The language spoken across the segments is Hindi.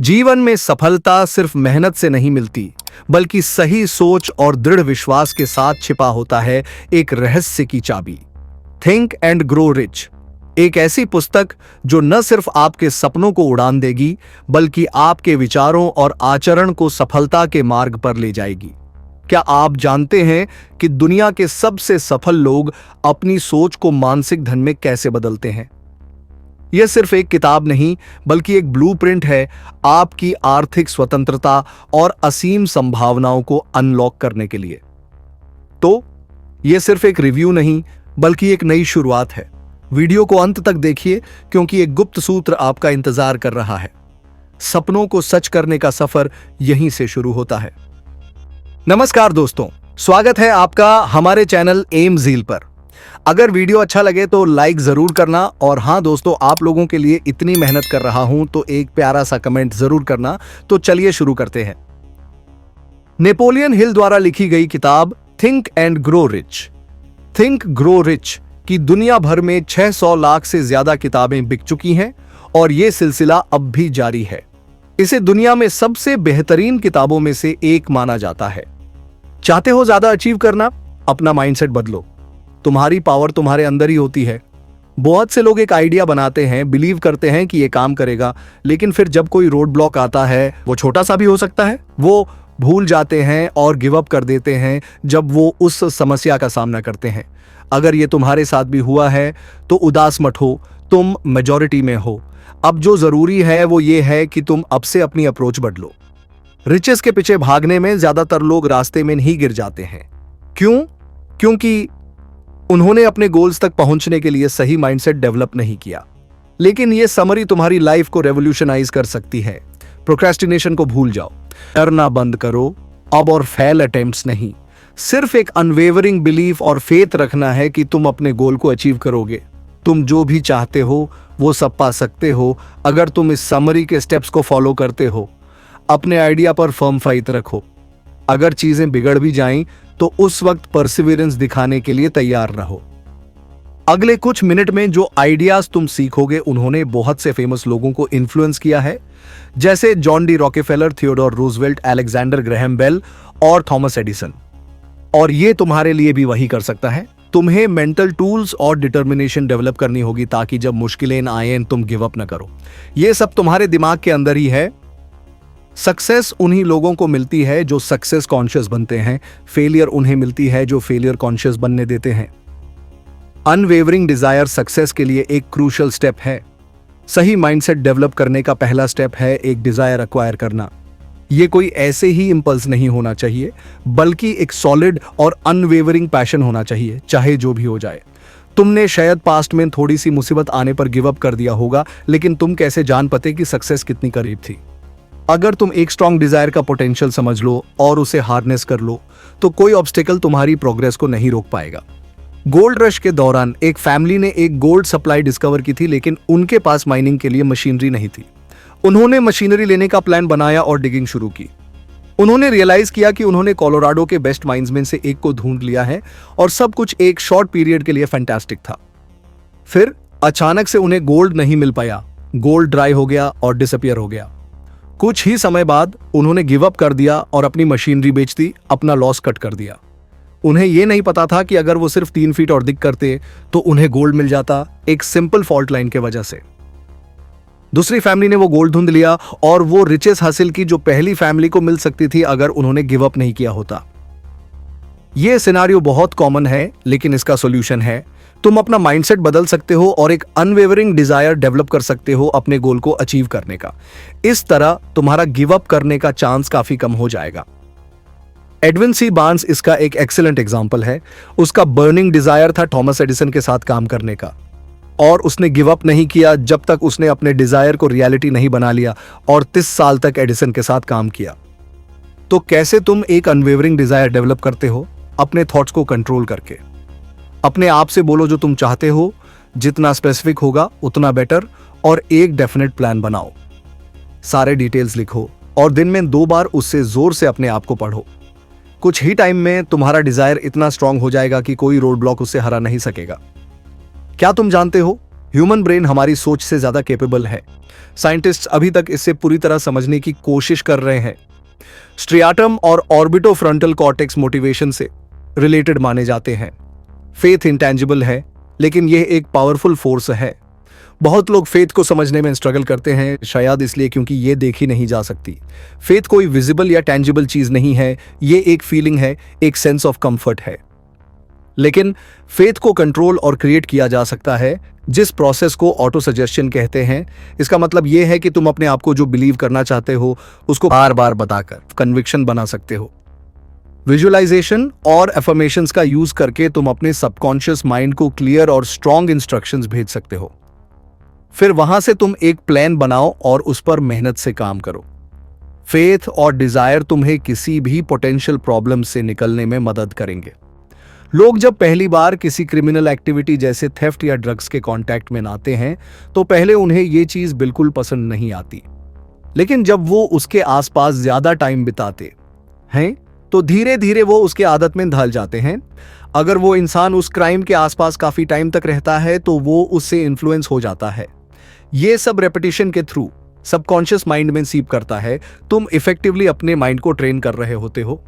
जीवन में सफलता सिर्फ मेहनत से नहीं मिलती, बल्कि सही सोच और दृढ़ विश्वास के साथ छिपा होता है एक रहस्य की चाबी। थिंक एंड ग्रो रिच, एक ऐसी पुस्तक जो न सिर्फ आपके सपनों को उड़ान देगी, बल्कि आपके विचारों और आचरण को सफलता के मार्ग पर ले जाएगी। क्या आप जानते हैं कि दुनिया के सबसे सफल लोग अपनी सोच को मानसिक धन में कैसे बदलते हैं? यह सिर्फ एक किताब नहीं, बल्कि एक ब्लूप्रिंट है आपकी आर्थिक स्वतंत्रता और असीम संभावनाओं को अनलॉक करने के लिए। तो यह सिर्फ एक रिव्यू नहीं, बल्कि एक नई शुरुआत है। वीडियो को अंत तक देखिए, क्योंकि एक गुप्त सूत्र आपका इंतजार कर रहा है। सपनों को सच करने का सफर यहीं से शुरू होता है। नमस्कार दोस्तों, स्वागत है आपका हमारे चैनल एम ज़ील पर। अगर वीडियो अच्छा लगे तो लाइक जरूर करना, और हाँ दोस्तों, आप लोगों के लिए इतनी मेहनत कर रहा हूं तो एक प्यारा सा कमेंट जरूर करना। तो चलिए शुरू करते हैं। नेपोलियन हिल द्वारा लिखी गई किताब think and grow rich, think grow rich की दुनिया भर में 600 लाख से ज्यादा किताबें बिक चुकी हैं, और यह सिलसिला अब भी जारी है। इसे दुनिया में सबसे बेहतरीन किताबों में से एक माना जाता है। चाहते हो ज्यादा अचीव करना? अपना माइंडसेट बदलो। तुम्हारी पावर तुम्हारे अंदर ही होती है। बहुत से लोग एक आइडिया बनाते हैं, बिलीव करते हैं कि ये काम करेगा, लेकिन फिर जब कोई रोड ब्लॉक आता है, वो छोटा सा भी हो सकता है, वो भूल जाते हैं और गिव अप कर देते हैं जब वो उस समस्या का सामना करते हैं। अगर ये तुम्हारे साथ भी हुआ है तो उदास मत हो, तुम मेजॉरिटी में हो। अब जो जरूरी है वो ये है कि तुम अब से अपनी अप्रोच बदलो। रिचेस के पीछे भागने में ज्यादातर लोग रास्ते में नहीं गिर जाते हैं। क्यों? क्योंकि उन्होंने अपने गोल्स तक पहुंचने के लिए सही माइंडसेट डेवलप नहीं किया। लेकिन यह समरी तुम्हारी लाइफ को रेवोल्यूशनाइज कर सकती है। प्रोक्रेस्टिनेशन को भूल जाओ, डरना बंद करो अब, और फेल अटेम्प्ट्स नहीं। सिर्फ एक अनवेवरिंग बिलीफ और फेथ रखना है कि तुम अपने गोल को अचीव करोगे। तुम जो भी चाहते हो वो सब पा सकते हो, अगर तुम इस समरी के स्टेप्स को फॉलो करते हो। अपने आइडिया पर फर्म फाइट रखो। अगर चीजें बिगड़ भी जाएं तो उस वक्त परसिवियरेंस दिखाने के लिए तैयार रहो। अगले कुछ मिनट में जो आइडियाज तुम सीखोगे, उन्होंने बहुत से फेमस लोगों को इन्फ्लुएंस किया है, जैसे John D Rockefeller, Theodore Roosevelt, Alexander Graham Bell और थॉमस एडिसन। और ये तुम्हारे लिए भी वही कर सकता है। तुम्हें मेंटल टूल्स और डिटर्मिनेशन डेवलप करनी होगी, ताकि जब मुश्किलें आए तुम गिव अप न करो। ये सब तुम्हारे दिमाग के अंदर ही है। सक्सेस उन्हीं लोगों को मिलती है जो सक्सेस कॉन्शियस बनते हैं। फेलियर उन्हें मिलती है जो फेलियर कॉन्शियस बनने देते हैं। अनवेवरिंग डिजायर सक्सेस के लिए एक क्रूशियल स्टेप है। सही माइंडसेट डेवलप करने का पहला स्टेप है एक डिजायर अक्वायर करना। यह कोई ऐसे ही इंपल्स नहीं होना चाहिए, बल्कि एक सॉलिड और अनवेवरिंग पैशन होना चाहिए, चाहे जो भी हो जाए। तुमने शायद पास्ट में थोड़ी सी मुसीबत आने पर गिव अप कर दिया होगा, लेकिन तुम कैसे जान पाते कि सक्सेस कितनी करीब थी? अगर तुम एक स्ट्रॉन्ग डिजायर का पोटेंशियल समझ लो और उसे हार्नेस कर लो, तो कोई ऑब्स्टिकल तुम्हारी प्रोग्रेस को नहीं रोक पाएगा। गोल्ड रश के दौरान एक फैमिली ने एक गोल्ड सप्लाई डिस्कवर की थी, लेकिन उनके पास माइनिंग के लिए मशीनरी नहीं थी। उन्होंने मशीनरी लेने का प्लान बनाया और डिगिंग शुरू की। उन्होंने रियलाइज किया कि उन्होंने कोलोराडो के बेस्ट माइंस में से एक को ढूंढ लिया है, और सब कुछ एक शॉर्ट पीरियड के लिए फैंटास्टिक था। फिर अचानक से उन्हें गोल्ड नहीं मिल पाया। गोल्ड ड्राई हो गया और डिसअपियर हो गया। कुछ ही समय बाद उन्होंने गिव अप कर दिया और अपनी मशीनरी बेच दी, अपना लॉस कट कर दिया। उन्हें यह नहीं पता था कि अगर वो सिर्फ 3 फीट और दिग करते तो उन्हें गोल्ड मिल जाता, एक सिंपल फॉल्ट लाइन के वजह से। दूसरी फैमिली ने वो गोल्ड ढूंढ लिया, और वो रिचेस हासिल की जो पहली फैमिली को मिल सकती थी अगर उन्होंने गिव अप नहीं किया होता। यह सिनेरियो बहुत कॉमन है, लेकिन इसका सॉल्यूशन है। तुम अपना माइंडसेट बदल सकते हो और एक अनवेवरिंग डिजायर डेवलप कर सकते हो अपने गोल को अचीव करने का। इस तरह तुम्हारा गिव अप करने का चांस काफी कम हो जाएगा। एडविन सी बार्न्स इसका एक एक्सीलेंट एग्जांपल है। उसका बर्निंग डिजायर था थॉमस एडिसन के साथ काम करने का, और उसने गिव अप नहीं किया जब तक उसने अपने डिजायर को रियलिटी नहीं बना लिया, और 30 साल तक एडिसन के साथ काम किया। तो कैसे तुम एक अनवेवरिंग डिजायर डेवलप करते हो? अपने थॉट्स को कंट्रोल करके। अपने आप से बोलो जो तुम चाहते हो, जितना स्पेसिफिक होगा उतना बेटर, और एक डेफिनेट प्लान बनाओ। सारे डिटेल्स लिखो और दिन में 2 बार उससे जोर से अपने आप को पढ़ो। कुछ ही टाइम में तुम्हारा डिजायर इतना स्ट्रांग हो जाएगा कि कोई रोड ब्लॉक उससे हरा नहीं सकेगा। क्या तुम जानते हो, ह्यूमन ब्रेन हमारी सोच से ज्यादा कैपेबल है। साइंटिस्ट्स अभी तक इसे पूरी तरह समझने की कोशिश कर रहे हैं। स्ट्रियाटम और ऑर्बिटोफ्रंटल कॉर्टेक्स मोटिवेशन से रिलेटेड माने जाते हैं। फेथ इंटेंजिबल है, लेकिन यह एक पावरफुल फोर्स है। बहुत लोग फेथ को समझने में स्ट्रगल करते हैं, शायद इसलिए क्योंकि ये देखी नहीं जा सकती। फेथ कोई विजिबल या टेंजिबल चीज नहीं है, ये एक फीलिंग है, एक सेंस ऑफ कंफर्ट है। लेकिन फेथ को कंट्रोल और क्रिएट किया जा सकता है, जिस प्रोसेस को ऑटो सजेशन कहते हैं। इसका मतलब यह है कि तुम अपने आप को जो बिलीव करना चाहते हो उसको बार बार बताकर कन्विक्शन बना सकते हो। विजुअलाइजेशन और एफर्मेशंस का यूज करके तुम अपने सबकॉन्शियस माइंड को क्लियर और स्ट्रॉन्ग इंस्ट्रक्शंस भेज सकते हो। फिर वहां से तुम एक प्लान बनाओ और उस पर मेहनत से काम करो। फेथ और डिजायर तुम्हें किसी भी पोटेंशियल प्रॉब्लम से निकलने में मदद करेंगे। लोग जब पहली बार किसी क्रिमिनल एक्टिविटी जैसे थेफ्ट या ड्रग्स के कांटेक्ट में आते हैं तो पहले उन्हें यह चीज बिल्कुल पसंद नहीं आती, लेकिन जब वो उसके आसपास ज्यादा टाइम बिताते हैं तो धीरे धीरे वो उसके आदत में ढल जाते हैं। अगर वो इंसान उस क्राइम के आसपास काफी टाइम तक रहता है तो वो उससे इन्फ्लुएंस हो जाता है। ये सब रेपिटेशन के थ्रू सबकॉन्शियस माइंड में सीप करता है। तुम इफेक्टिवली अपने माइंड को ट्रेन कर रहे होते हो।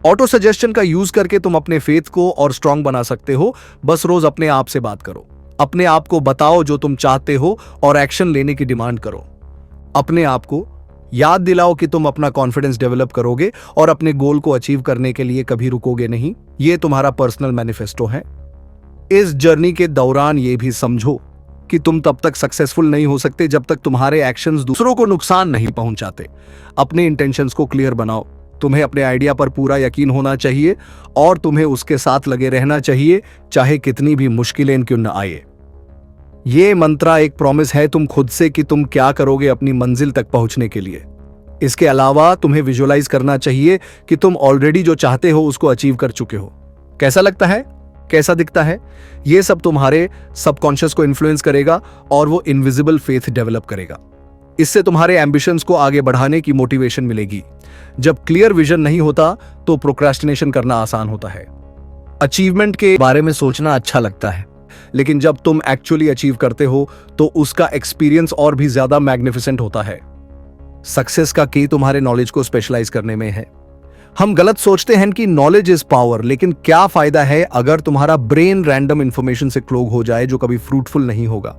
ऑटो सजेशन का यूज करके तुम अपने फेथ को और स्ट्रांग बना सकते हो। बस रोज अपने आप से बात करो, अपने आप को बताओ जो तुम चाहते हो और एक्शन लेने की डिमांड करो। अपने आप को याद दिलाओ कि तुम अपना कॉन्फिडेंस डेवलप करोगे और अपने गोल को अचीव करने के लिए कभी रुकोगे नहीं। ये तुम्हारा पर्सनल मैनिफेस्टो है। इस जर्नी के दौरान ये भी समझो कि तुम तब तक सक्सेसफुल नहीं हो सकते जब तक तुम्हारे एक्शंस दूसरों को नुकसान नहीं पहुंचाते। अपने इंटेंशंस को क्लियर बनाओ। तुम्हें अपने आइडिया पर पूरा यकीन होना चाहिए और तुम्हें उसके साथ लगे रहना चाहिए, चाहे कितनी भी मुश्किलें क्यों न आए। ये मंत्रा एक प्रॉमिस है तुम खुद से कि तुम क्या करोगे अपनी मंजिल तक पहुंचने के लिए। इसके अलावा तुम्हें विजुअलाइज करना चाहिए कि तुम ऑलरेडी जो चाहते हो उसको अचीव कर चुके हो। कैसा लगता है, कैसा दिखता है, ये सब तुम्हारे सबकॉन्शियस को इन्फ्लुएंस करेगा और वो इनविजिबल फेथ डेवलप करेगा। इससे तुम्हारे एम्बिशंस को आगे बढ़ाने की मोटिवेशन मिलेगी। जब क्लियर विजन नहीं होता तो प्रोक्रेस्टिनेशन करना आसान होता है। अचीवमेंट के बारे में सोचना अच्छा लगता है, लेकिन जब तुम एक्चुअली अचीव करते हो तो उसका एक्सपीरियंस और भी ज्यादा मैग्निफिसेंट होता है। सक्सेस का की तुम्हारे नॉलेज को स्पेशलाइज करने में है। हम गलत सोचते हैं कि नॉलेज इज पावर, लेकिन क्या फायदा है अगर तुम्हारा ब्रेन रैंडम इंफॉर्मेशन से क्लोग हो जाए जो कभी फ्रूटफुल नहीं होगा।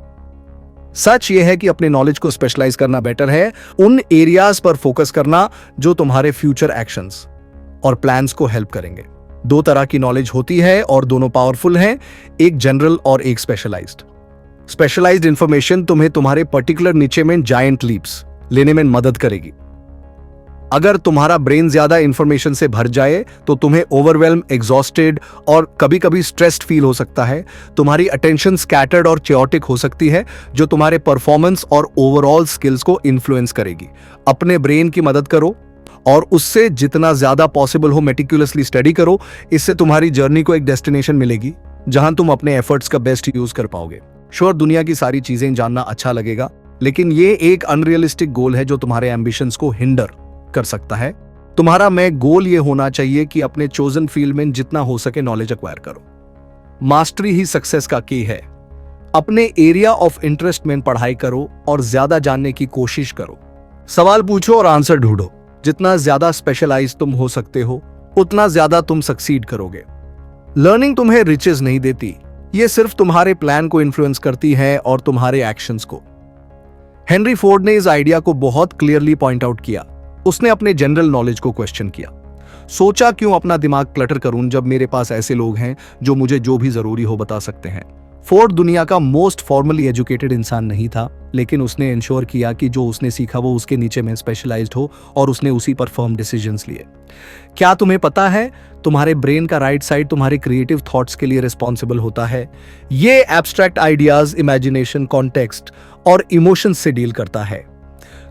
सच यह है कि अपने नॉलेज को स्पेशलाइज करना बेटर है। उन एरियाज पर फोकस करना जो तुम्हारे फ्यूचर एक्शंस और प्लान्स को हेल्प करेंगे। दो तरह की नॉलेज होती है और दोनों पावरफुल हैं, एक जनरल और एक स्पेशलाइज्ड। स्पेशलाइज्ड इंफॉर्मेशन तुम्हें तुम्हारे पर्टिकुलर नीचे में जायंट लीप्स लेने में मदद करेगी। अगर तुम्हारा ब्रेन ज्यादा इंफॉर्मेशन से भर जाए तो तुम्हें ओवरवेल्म, एग्जॉस्टेड और कभी-कभी स्ट्रेस्ड फील हो सकता है। तुम्हारी अटेंशन स्कैटर्ड और चेओटिक हो सकती है, जो तुम्हारे परफॉर्मेंस और ओवरऑल स्किल्स को इन्फ्लुएंस करेगी। अपने ब्रेन की मदद करो और उससे जितना ज्यादा पॉसिबल हो मेटिकुलसली स्टडी करो। इससे तुम्हारी जर्नी को एक डेस्टिनेशन मिलेगी जहां तुम अपने एफर्ट्स का बेस्ट यूज कर पाओगे। श्योर, दुनिया की सारी चीजें जानना अच्छा लगेगा, लेकिन ये एक अनरियलिस्टिक गोल है जो तुम्हारे एम्बिशंस को हिंडर कर सकता है। तुम्हारा मैं गोल ये होना चाहिए कि अपने चोजन फील्ड में जितना हो सके नॉलेज एक्वायर करो। मास्टरी ही सक्सेस का की है। अपने एरिया ऑफ इंटरेस्ट में पढ़ाई करो और ज्यादा जानने की कोशिश करो। सवाल पूछो और आंसर ढूंढो। जितना ज्यादा स्पेशलाइज तुम हो सकते हो उतना ज्यादा तुम सक्सीड करोगे। लर्निंग तुम्हें रिचेस नहीं देती, ये सिर्फ तुम्हारे प्लान को इन्फ्लुएंस करती है और तुम्हारे एक्शंस को। हेनरी फोर्ड ने इस आइडिया को बहुत क्लियरली पॉइंट आउट किया। उसने अपने जनरल नॉलेज को क्वेश्चन किया। सोचा, क्यों अपना दिमाग क्लटर करूं जब मेरे पास ऐसे लोग हैं जो मुझे जो भी जरूरी हो बता सकते हैं। फोर्ड दुनिया का मोस्ट फॉर्मली एजुकेटेड इंसान नहीं था, लेकिन उसने इंश्योर किया कि जो उसने सीखा वो उसके नीचे में स्पेशलाइज्ड हो और उसने उसी पर फर्म डिसीजंस लिए। क्या तुम्हें पता है, तुम्हारे ब्रेन का राइट साइड तुम्हारे क्रिएटिव थॉट्स के लिए रिस्पॉन्सिबल होता है। ये एब्स्ट्रैक्ट आइडियाज, इमेजिनेशन, कॉन्टेक्स्ट और इमोशंस से डील करता है।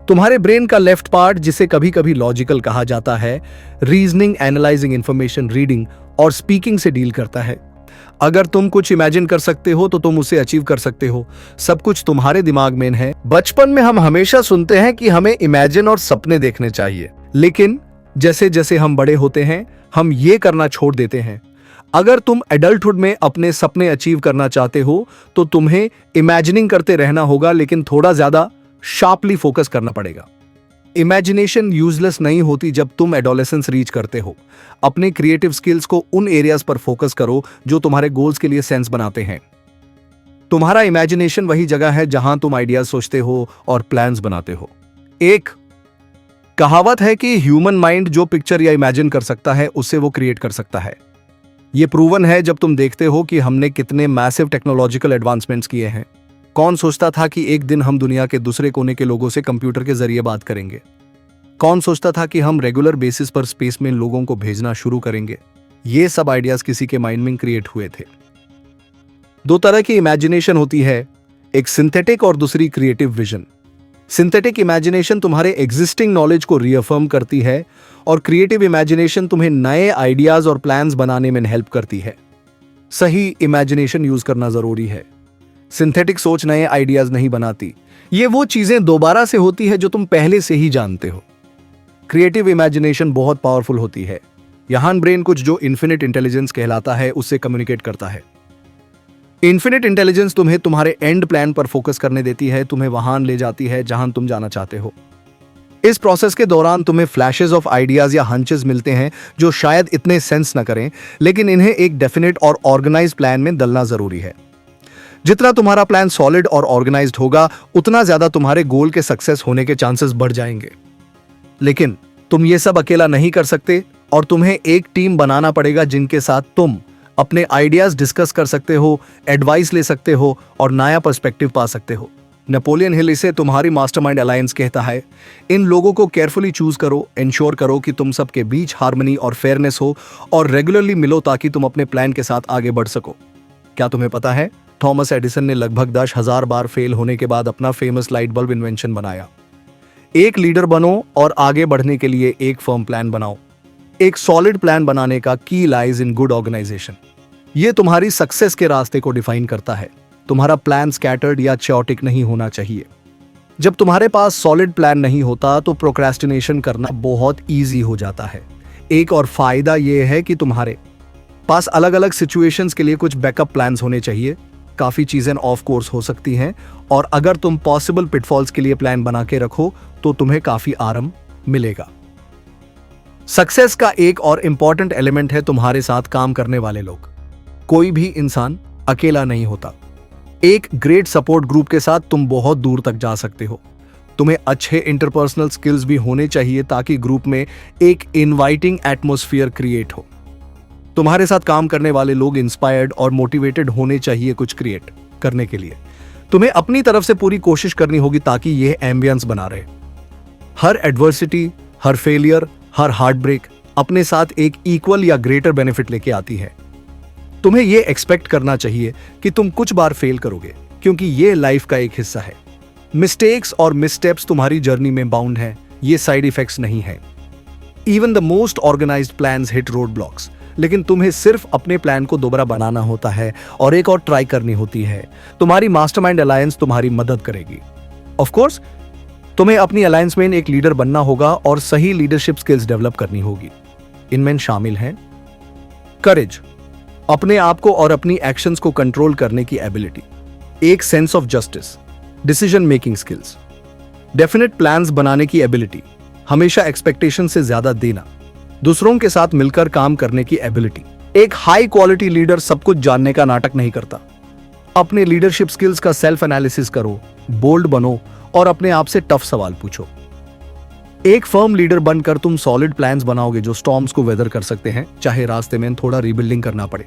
तुम्हारे ब्रेन का लेफ्ट पार्ट, जिसे कभी कभी लॉजिकल कहा जाता है, रीजनिंग, एनालाइजिंग इंफॉर्मेशन, रीडिंग और स्पीकिंग से डील करता है। अगर तुम कुछ इमेजिन कर सकते हो तो तुम उसे अचीव कर सकते हो। सब कुछ तुम्हारे दिमाग में है। बचपन में हम हमेशा सुनते हैं कि हमें इमेजिन और सपने देखने चाहिए, लेकिन जैसे जैसे हम बड़े होते हैं हम ये करना छोड़ देते हैं। अगर तुम एडल्टहुड में अपने सपने अचीव करना चाहते हो तो तुम्हें इमेजिनिंग करते रहना होगा, लेकिन थोड़ा ज्यादा शार्पली फोकस करना पड़ेगा। इमेजिनेशन यूजलेस नहीं होती जब तुम एडोलेसेंस रीच करते हो। अपने क्रिएटिव स्किल्स को उन एरियाज पर फोकस करो जो तुम्हारे गोल्स के लिए सेंस बनाते हैं। तुम्हारा इमेजिनेशन वही जगह है जहां तुम आइडियाज सोचते हो और प्लान्स बनाते हो। एक कहावत है कि ह्यूमन माइंड जो पिक्चर या इमेजिन कर सकता है उससे वो क्रिएट कर सकता है। ये प्रूवन है जब तुम देखते हो कि हमने कितने मैसिव टेक्नोलॉजिकल एडवांसमेंट्स किए हैं। कौन सोचता था कि एक दिन हम दुनिया के दूसरे कोने के लोगों से कंप्यूटर के जरिए बात करेंगे? कौन सोचता था कि हम रेगुलर बेसिस पर स्पेस में लोगों को भेजना शुरू करेंगे? ये सब आइडियाज किसी के माइंड में क्रिएट हुए थे। दो तरह की इमेजिनेशन होती है, एक सिंथेटिक और दूसरी क्रिएटिव विजन। सिंथेटिक इमेजिनेशन तुम्हारे एग्जिस्टिंग नॉलेज को रीअफर्म करती है और क्रिएटिव इमेजिनेशन तुम्हें नए आइडियाज और प्लान्स बनाने में हेल्प करती है। सही इमेजिनेशन यूज करना जरूरी है। सिंथेटिक सोच नए आइडियाज नहीं बनाती, ये वो चीजें दोबारा से होती है जो तुम पहले से ही जानते हो। क्रिएटिव इमेजिनेशन बहुत पावरफुल होती है। यहां ब्रेन कुछ जो इन्फिनिट इंटेलिजेंस कहलाता है उससे कम्युनिकेट करता है। इन्फिनिट इंटेलिजेंस तुम्हें तुम्हारे एंड प्लान पर फोकस करने देती है, तुम्हें वहां ले जाती है जहां तुम जाना चाहते हो। इस प्रोसेस के दौरान तुम्हें फ्लैशेस ऑफ आइडियाज या हंचेस मिलते हैं जो शायद इतने सेंस न करें, लेकिन इन्हें एक डेफिनेट और ऑर्गेनाइज्ड प्लान में डालना जरूरी है। जितना तुम्हारा प्लान सॉलिड और ऑर्गेनाइज्ड होगा उतना ज्यादा तुम्हारे गोल के सक्सेस होने के चांसेस बढ़ जाएंगे। लेकिन तुम ये सब अकेला नहीं कर सकते और तुम्हें एक टीम बनाना पड़ेगा जिनके साथ तुम अपने आइडियाज डिस्कस कर सकते हो, एडवाइस ले सकते हो और नया पर्सपेक्टिव पा सकते हो। नेपोलियन हिल इसे तुम्हारी मास्टरमाइंड अलायंस कहता है। इन लोगों को केयरफुली चूज करो, इंश्योर करो कि तुम सबके बीच हार्मनी और फेयरनेस हो और रेगुलरली मिलो ताकि तुम अपने प्लान के साथ आगे बढ़ सको। क्या तुम्हें पता है थॉमस एडिसन ने लगभग 10,000 बार फेल होने के बाद अपना फेमस लाइट बल्ब इन्वेंशन बनाया। एक लीडर बनो और आगे बढ़ने के लिए एक फर्म प्लान बनाओ। एक सॉलिड प्लान बनाने का की लाइज इन गुड ऑर्गेनाइजेशन। ये तुम्हारी सक्सेस के रास्ते को डिफाइन करता है। तुम्हारा प्लान स्कैटर्ड या चॉटिक नहीं होना चाहिए। जब तुम्हारे पास सॉलिड प्लान नहीं होता तो प्रोक्रेस्टिनेशन करना बहुत इजी हो जाता है। एक और फायदा यह है कि तुम्हारे पास अलग अलग सिचुएशंस के लिए कुछ बैकअप प्लान्स होने चाहिए। काफी चीजें ऑफ कोर्स हो सकती हैं और अगर तुम पॉसिबल पिटफॉल्स के लिए प्लान बना के रखो तो तुम्हें काफी आराम मिलेगा। सक्सेस का एक और इंपॉर्टेंट एलिमेंट है तुम्हारे साथ काम करने वाले लोग। कोई भी इंसान अकेला नहीं होता। एक ग्रेट सपोर्ट ग्रुप के साथ तुम बहुत दूर तक जा सकते हो। तुम्हें अच्छे इंटरपर्सनल स्किल्स भी होने चाहिए ताकि ग्रुप में एक इनवाइटिंग एटमॉस्फेयर क्रिएट हो। तुम्हारे साथ काम करने वाले लोग इंस्पायर्ड और मोटिवेटेड होने चाहिए कुछ क्रिएट करने के लिए। तुम्हें अपनी तरफ से पूरी कोशिश करनी होगी ताकि यह एम्बियंस बना रहे। हर एडवर्सिटी, हर फेलियर, हर हार्ट ब्रेक अपने साथ एक इक्वल या ग्रेटर बेनिफिट लेके आती है। तुम्हें यह एक्सपेक्ट करना चाहिए कि तुम कुछ बार फेल करोगे क्योंकि यह लाइफ का एक हिस्सा है। मिस्टेक्स और मिसस्टेप्स तुम्हारी जर्नी में बाउंड है, ये साइड इफेक्ट्स नहीं है। Even the most organised plans hit road blocks, लेकिन तुम्हें सिर्फ अपने प्लान को दोबारा बनाना होता है और एक और ट्राई करनी होती है। तुम्हारी मास्टरमाइंड अलायंस तुम्हारी मदद करेगी। ऑफ कोर्स तुम्हें अपनी अलायंस में एक लीडर बनना होगा और सही लीडरशिप स्किल्स डेवलप करनी होगी। इनमें शामिल हैं करेज, अपने आप को और अपनी एक्शंस को कंट्रोल करने की एबिलिटी, एक sense of justice, decision making skills, definite plans बनाने की एबिलिटी, हमेशा एक्सपेक्टेशन से ज्यादा देना, दूसरों के साथ मिलकर काम करने की एबिलिटी। एक हाई क्वालिटी लीडर सब कुछ जानने का नाटक नहीं करता। अपने लीडरशिप स्किल्स का सेल्फ एनालिसिस करो, बोल्ड बनो और अपने आप से टफ सवाल पूछो। एक फर्म लीडर बनकर तुम सॉलिड प्लान्स बनाओगे जो स्टॉर्म्स को वेदर कर सकते हैं, चाहे रास्ते में थोड़ा रीबिल्डिंग करना पड़े।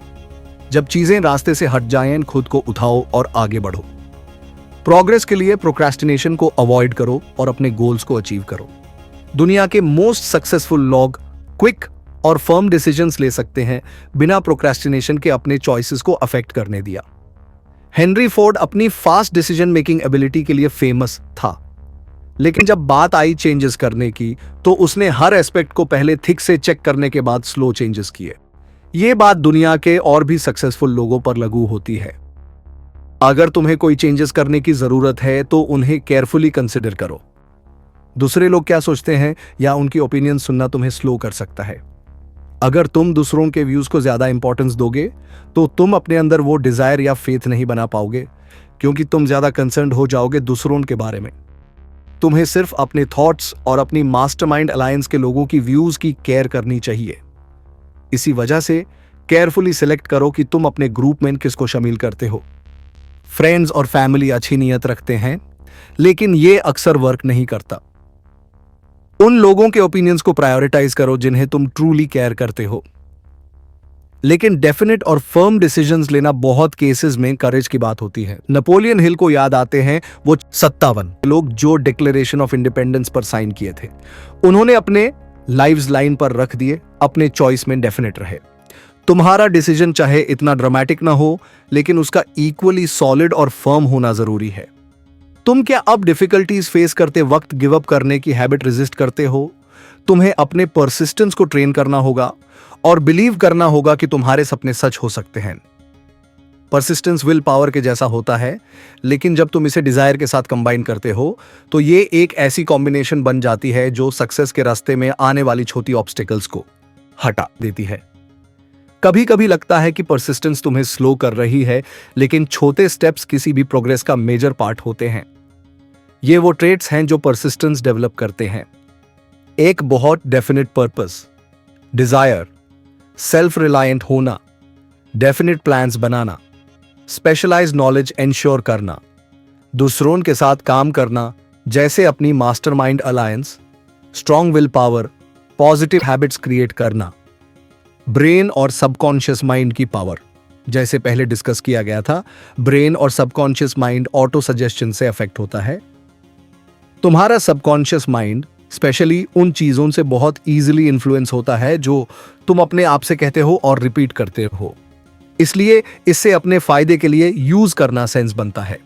जब चीजें रास्ते से हट जाएं, खुद को उठाओ और आगे बढ़ो। प्रोग्रेस के लिए प्रोक्रेस्टिनेशन को अवॉइड करो और अपने गोल्स को अचीव करो। दुनिया के मोस्ट सक्सेसफुल लोग क्विक और फर्म डिसीजंस ले सकते हैं बिना प्रोक्रेस्टिनेशन के अपने चॉइसेस को अफेक्ट करने दिया। हेनरी फोर्ड अपनी फास्ट डिसीजन मेकिंग एबिलिटी के लिए फेमस था, लेकिन जब बात आई चेंजेस करने की तो उसने हर एस्पेक्ट को पहले थिक से चेक करने के बाद स्लो चेंजेस किए। यह बात दुनिया के और भी सक्सेसफुल लोगों पर लागू होती है। अगर तुम्हें कोई चेंजेस करने की जरूरत है तो उन्हें केयरफुली कंसिडर करो। दूसरे लोग क्या सोचते हैं या उनकी ओपिनियन सुनना तुम्हें स्लो कर सकता है। अगर तुम दूसरों के व्यूज को ज्यादा इंपॉर्टेंस दोगे तो तुम अपने अंदर वो डिजायर या फेथ नहीं बना पाओगे, क्योंकि तुम ज्यादा कंसर्न हो जाओगे दूसरों के बारे में। तुम्हें सिर्फ अपने थॉट्स और अपनी मास्टरमाइंड अलायंस के लोगों की व्यूज की केयर करनी चाहिए। इसी वजह से केयरफुली सिलेक्ट करो कि तुम अपने ग्रुप में किसको शामिल करते हो। फ्रेंड्स और फैमिली अच्छी नीयत रखते हैं, लेकिन ये अक्सर वर्क नहीं करता। उन लोगों के ओपिनियंस को प्रायोरिटाइज करो जिन्हें तुम ट्रूली केयर करते हो। लेकिन डेफिनेट और फर्म डिसीजंस लेना बहुत केसेस में करेज की बात होती है। नेपोलियन हिल को याद आते हैं वो 57 लोग जो डिक्लेरेशन ऑफ इंडिपेंडेंस पर साइन किए थे। उन्होंने अपने लाइव्स लाइन पर रख दिए, अपने चॉइस में डेफिनेट रहे। तुम्हारा डिसीजन चाहे इतना ड्रामेटिक ना हो, लेकिन उसका इक्वली सॉलिड और फर्म होना जरूरी है। तुम क्या अब डिफिकल्टीज फेस करते वक्त गिव अप करने की हैबिट रेजिस्ट करते हो? तुम्हें अपने परसिस्टेंस को ट्रेन करना होगा और बिलीव करना होगा कि तुम्हारे सपने सच हो सकते हैं। परसिस्टेंस विल पावर के जैसा होता है, लेकिन जब तुम इसे डिजायर के साथ कंबाइन करते हो तो ये एक ऐसी कॉम्बिनेशन बन जाती है जो सक्सेस के रास्ते में आने वाली छोटी ऑब्स्टिकल्स को हटा देती है। कभी कभी लगता है कि परसिस्टेंस तुम्हें स्लो कर रही है, लेकिन छोटे स्टेप्स किसी भी प्रोग्रेस का मेजर पार्ट होते हैं। ये वो ट्रेट्स हैं जो परसिस्टेंस डेवलप करते हैं। एक बहुत definite purpose, desire, self reliant होना, डेफिनेट प्लान्स बनाना, स्पेशलाइज्ड नॉलेज एंश्योर करना, दूसरों के साथ काम करना जैसे अपनी mastermind alliance, strong will power, positive habits create करना, ब्रेन और सबकॉन्शियस माइंड की पावर। जैसे पहले डिस्कस किया गया था, ब्रेन और सबकॉन्शियस माइंड ऑटो सजेशन से अफेक्ट होता है। तुम्हारा सबकॉन्शियस माइंड स्पेशली उन चीजों से बहुत इजीली इन्फ्लुएंस होता है जो तुम अपने आप से कहते हो और रिपीट करते हो, इसलिए इससे अपने फायदे के लिए यूज करना सेंस बनता है।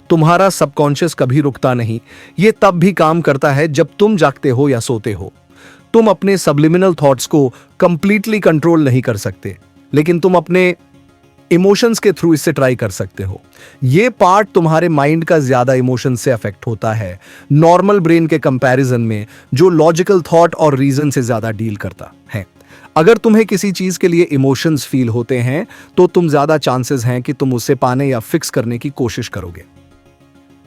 तुम्हारा सबकॉन्शियस कभी रुकता नहीं, ये तब भी काम करता है जब तुम जागते हो या सोते हो। तुम अपने सबलिमिनल थॉट्स को कंप्लीटली कंट्रोल नहीं कर सकते, लेकिन तुम अपने इमोशंस के थ्रू इससे ट्राई कर सकते हो। ये पार्ट तुम्हारे माइंड का ज्यादा इमोशन से अफेक्ट होता है, नॉर्मल ब्रेन के कंपैरिजन में, जो लॉजिकल थॉट और रीजन से ज्यादा डील करता है। अगर तुम्हें किसी चीज के लिए इमोशंस फील होते हैं तो तुम ज्यादा चांसेस हैं कि तुम उसे पाने या फिक्स करने की कोशिश करोगे।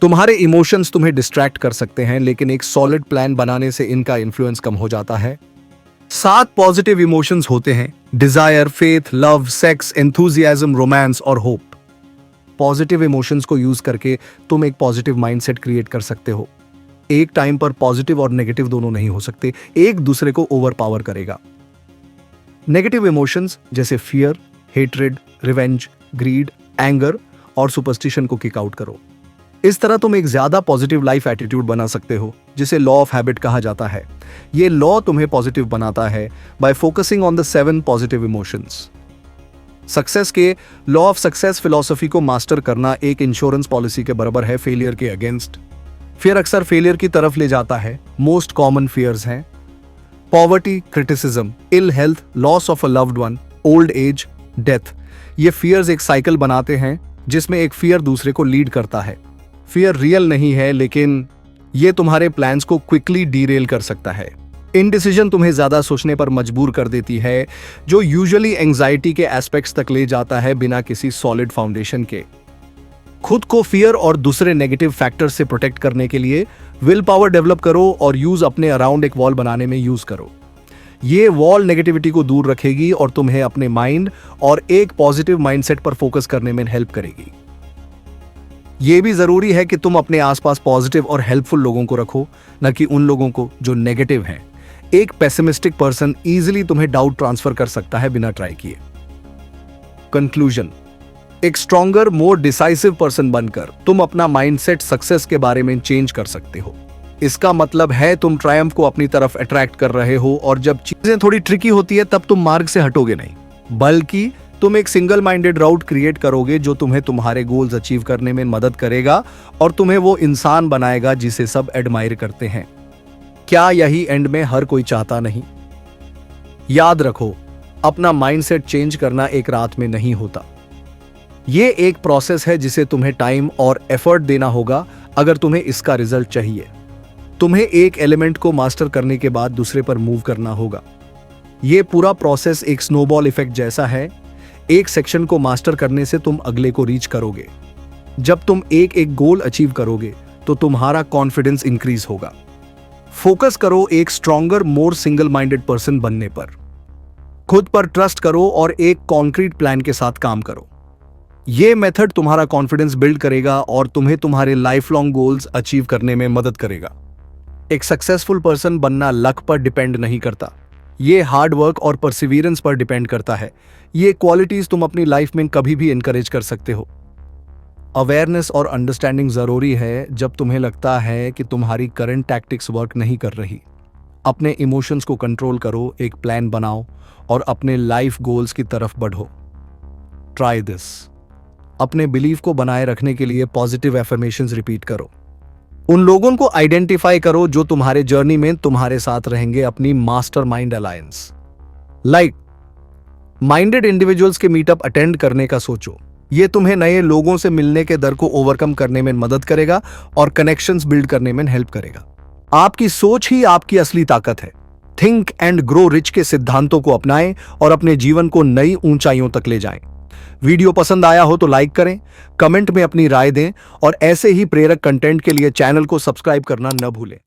तुम्हारे इमोशंस तुम्हें डिस्ट्रैक्ट कर सकते हैं, लेकिन एक सॉलिड प्लान बनाने से इनका इन्फ्लुएंस कम हो जाता है। 7 पॉजिटिव इमोशंस होते हैं: desire, faith, love, sex, enthusiasm, romance और होप। पॉजिटिव इमोशंस को यूज करके तुम एक पॉजिटिव माइंडसेट क्रिएट कर सकते हो। एक टाइम पर पॉजिटिव और नेगेटिव दोनों नहीं हो सकते, एक दूसरे को ओवरपावर करेगा। नेगेटिव इमोशंस जैसे fear, hatred, revenge, greed, anger और सुपरस्टिशन को किक आउट करो। इस तरह तुम एक ज्यादा पॉजिटिव लाइफ एटीट्यूड बना सकते हो, जिसे लॉ ऑफ हैबिट कहा जाता है। ये लॉ तुम्हें पॉजिटिव बनाता है bye focusing on the 7 positive emotions. Success के लॉ ऑफ सक्सेस फिलॉसफी को मास्टर करना एक इंश्योरेंस पॉलिसी के बराबर है फेलियर के अगेंस्ट। फियर अक्सर फेलियर की तरफ ले जाता है। मोस्ट कॉमन फियर्स हैं poverty, criticism, ill health, loss of a loved one, old age, death. ये फियर्स एक साइकिल बनाते हैं जिसमें एक फियर दूसरे को लीड करता है। फियर रियल नहीं है, लेकिन ये तुम्हारे प्लान्स को क्विकली डीरेल कर सकता है। इनडिसीजन तुम्हें ज्यादा सोचने पर मजबूर कर देती है, जो यूजुअली एंजाइटी के एस्पेक्ट्स तक ले जाता है बिना किसी सॉलिड फाउंडेशन के। खुद को फियर और दूसरे नेगेटिव फैक्टर्स से प्रोटेक्ट करने के लिए विल पावर डेवलप करो और यूज अपने अराउंड एक वॉल बनाने में यूज करो। ये वॉल नेगेटिविटी को दूर रखेगी और तुम्हें अपने माइंड और एक पॉजिटिव माइंडसेट पर फोकस करने में हेल्प करेगी। ये भी जरूरी है कि तुम अपने आसपास पॉजिटिव और हेल्पफुल लोगों को रखो, न कि उन लोगों को जो नेगेटिव हैं। एक पेसिमिस्टिक पर्सन इजीली तुम्हें डाउट ट्रांसफर कर सकता है बिना ट्राई किए। कंक्लूजन: एक स्ट्रॉन्गर, मोर डिसाइसिव पर्सन बनकर तुम अपना माइंडसेट सक्सेस के बारे में चेंज कर सकते हो। इसका मतलब है तुम ट्रायम्फ को अपनी तरफ अट्रैक्ट कर रहे हो, और जब चीजें थोड़ी ट्रिकी होती है तब तुम मार्ग से हटोगे नहीं, बल्कि तुम एक सिंगल माइंडेड राउट क्रिएट करोगे जो तुम्हें तुम्हारे गोल्स अचीव करने में मदद करेगा और तुम्हें वो इंसान बनाएगा जिसे सब एडमायर करते हैं। क्या यही एंड में हर कोई चाहता नहीं? याद रखो, अपना माइंडसेट चेंज करना एक रात में नहीं होता। ये एक प्रोसेस है जिसे तुम्हें टाइम और एफर्ट देना होगा अगर तुम्हें इसका रिजल्ट चाहिए। तुम्हें एक एलिमेंट को मास्टर करने के बाद दूसरे पर मूव करना होगा। ये पूरा प्रोसेस एक स्नोबॉल इफेक्ट जैसा है। एक सेक्शन को मास्टर करने से तुम अगले को रीच करोगे। जब तुम एक एक गोल अचीव करोगे तो तुम्हारा कॉन्फिडेंस इंक्रीज होगा। फोकस करो एक स्ट्रॉन्गर, मोर सिंगल माइंडेड पर्सन बनने पर। खुद पर ट्रस्ट करो और एक कॉन्क्रीट प्लान के साथ काम करो। यह मेथड तुम्हारा कॉन्फिडेंस बिल्ड करेगा और तुम्हें तुम्हारे लाइफ लॉन्ग गोल्स अचीव करने में मदद करेगा। एक सक्सेसफुल पर्सन बनना लक पर डिपेंड नहीं करता, ये हार्ड वर्क और परसिवियरेंस पर डिपेंड करता है। ये क्वालिटीज तुम अपनी लाइफ में कभी भी इनकरेज कर सकते हो। अवेयरनेस और अंडरस्टैंडिंग जरूरी है। जब तुम्हें लगता है कि तुम्हारी करंट टैक्टिक्स वर्क नहीं कर रही, अपने इमोशंस को कंट्रोल करो, एक प्लान बनाओ और अपने लाइफ गोल्स की तरफ बढ़ो। Try this. अपने बिलीफ को बनाए रखने के लिए पॉजिटिव एफर्मेशंस रिपीट करो। उन लोगों को आइडेंटिफाई करो जो तुम्हारे जर्नी में तुम्हारे साथ रहेंगे, अपनी mastermind alliance. Like minded individuals के मीटअप अटेंड करने का सोचो। ये तुम्हें नए लोगों से मिलने के डर को ओवरकम करने में मदद करेगा और कनेक्शंस बिल्ड करने में हेल्प करेगा। आपकी सोच ही आपकी असली ताकत है। थिंक एंड ग्रो रिच के सिद्धांतों को अपनाएं और अपने जीवन को नई ऊंचाइयों तक ले जाएं। वीडियो पसंद आया हो तो लाइक करें, कमेंट में अपनी राय दें और ऐसे ही प्रेरक कंटेंट के लिए चैनल को सब्सक्राइब करना न भूलें।